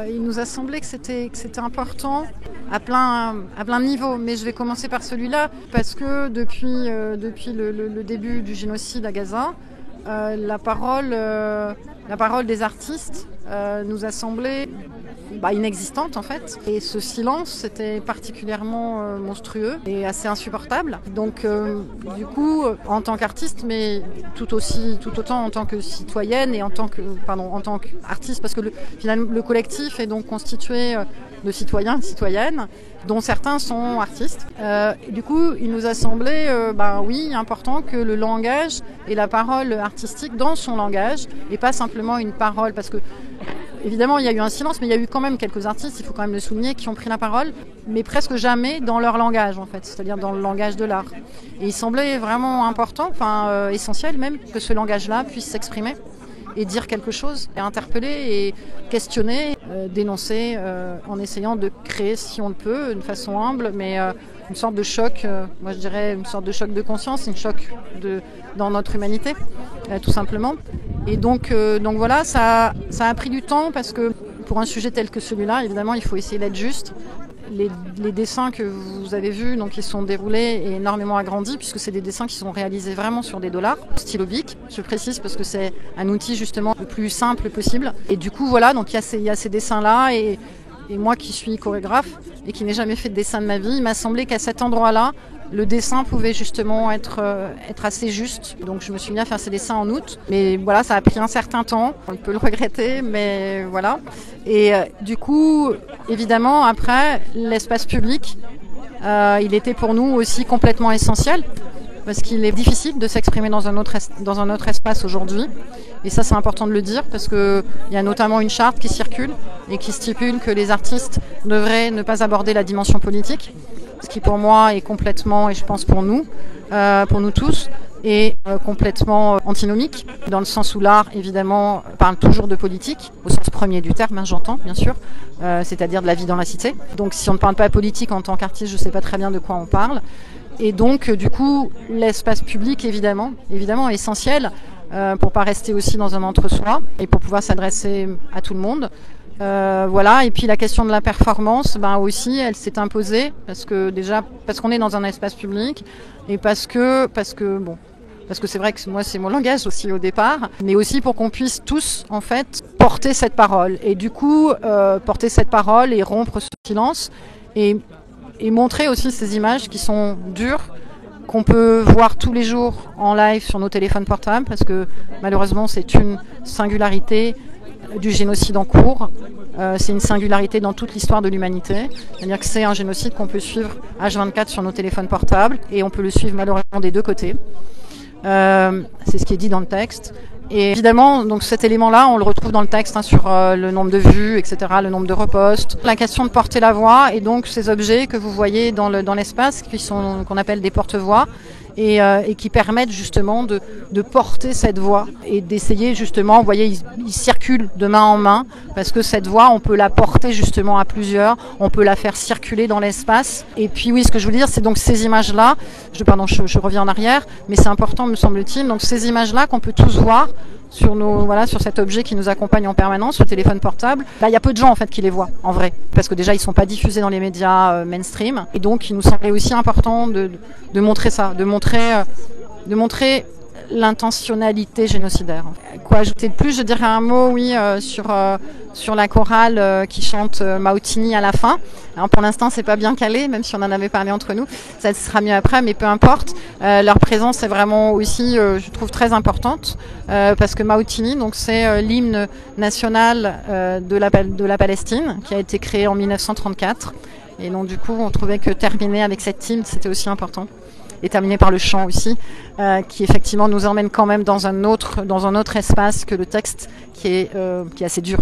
Il nous a semblé que c'était important à plein de niveaux, mais je vais commencer par celui-là parce que depuis le début du génocide à Gaza, la parole des artistes nous a semblé inexistante en fait. Et ce silence était particulièrement monstrueux et assez insupportable. Donc du coup, en tant qu'artiste, mais tout autant en tant que citoyenne et en tant qu'artiste, parce que finalement le collectif est donc constitué de citoyens et citoyennes, dont certains sont artistes. Du coup, il nous a semblé important que le langage et la parole artistique dans son langage, et pas simplement une parole, parce que évidemment, il y a eu un silence, mais il y a eu quand même quelques artistes, il faut quand même le souligner, qui ont pris la parole, mais presque jamais dans leur langage, en fait, c'est-à-dire dans le langage de l'art. Et il semblait vraiment important, essentiel même, que ce langage-là puisse s'exprimer et dire quelque chose, et interpeller et questionner, dénoncer, en essayant de créer, si on le peut, d'une façon humble, mais une sorte de choc, moi je dirais une sorte de choc de conscience, une choc dans notre humanité, tout simplement. Et donc voilà, ça a pris du temps parce que pour un sujet tel que celui-là, évidemment, il faut essayer d'être juste. Les dessins que vous avez vus, donc ils sont déroulés et énormément agrandis puisque c'est des dessins qui sont réalisés vraiment sur des dollars, stylo bic. Je précise parce que c'est un outil justement le plus simple possible. Et du coup voilà, donc il y a ces dessins-là et moi qui suis chorégraphe et qui n'ai jamais fait de dessin de ma vie, il m'a semblé qu'à cet endroit-là, le dessin pouvait justement être assez juste. Donc je me suis mis à faire ces dessins en août. Mais voilà, ça a pris un certain temps. On peut le regretter, mais voilà. Et du coup, évidemment, après, l'espace public, il était pour nous aussi complètement essentiel. Parce qu'il est difficile de s'exprimer dans un autre espace aujourd'hui. Et ça, c'est important de le dire, parce qu'il y a notamment une charte qui circule et qui stipule que les artistes devraient ne pas aborder la dimension politique, ce qui pour moi est complètement, et je pense pour nous tous, est complètement antinomique, dans le sens où l'art, évidemment, parle toujours de politique, au sens premier du terme, j'entends, bien sûr, c'est-à-dire de la vie dans la cité. Donc si on ne parle pas politique en tant qu'artiste, je ne sais pas très bien de quoi on parle. Et donc, du coup, l'espace public, évidemment est essentiel pour pas rester aussi dans un entre-soi et pour pouvoir s'adresser à tout le monde. Voilà. Et puis la question de la performance, aussi, elle s'est imposée parce qu'on est dans un espace public et parce que c'est vrai que moi c'est mon langage aussi au départ, mais aussi pour qu'on puisse tous en fait porter cette parole et du coup porter cette parole et rompre ce silence et montrer aussi ces images qui sont dures, qu'on peut voir tous les jours en live sur nos téléphones portables, parce que malheureusement c'est une singularité du génocide en cours, c'est une singularité dans toute l'histoire de l'humanité, c'est-à-dire que c'est un génocide qu'on peut suivre H24 sur nos téléphones portables, et on peut le suivre malheureusement des deux côtés. C'est ce qui est dit dans le texte. Et évidemment, donc cet élément-là, on le retrouve dans le texte sur le nombre de vues, etc., le nombre de reposts. La question de porter la voix et donc ces objets que vous voyez dans l'espace, qu'on appelle des porte-voix, et qui permettent justement de porter cette voix et d'essayer justement, vous voyez, ils circulent de main en main parce que cette voix, on peut la porter justement à plusieurs, on peut la faire circuler dans l'espace. Et puis oui, ce que je veux dire, c'est donc ces images-là, je reviens en arrière, mais c'est important me semble-t-il, donc ces images-là qu'on peut tous voir sur cet objet qui nous accompagne en permanence, le téléphone portable, il y a peu de gens en fait qui les voient en vrai, parce que déjà ils sont pas diffusés dans les médias mainstream, et donc il nous semblait aussi important de montrer ça, de montrer l'intentionnalité génocidaire. Quoi ajouter de plus? Je dirais un mot, sur la chorale qui chante Maotini à la fin. Alors pour l'instant, c'est pas bien calé, même si on en avait parlé entre nous. Ça sera mieux après, mais peu importe. Leur présence est vraiment aussi, je trouve, très importante, parce que Maotini, donc c'est l'hymne national de la Palestine, qui a été créé en 1934. Et donc du coup, on trouvait que terminer avec cette hymne, c'était aussi important. Et terminé par le chant aussi, qui effectivement nous emmène quand même dans un autre espace que le texte qui est assez dur.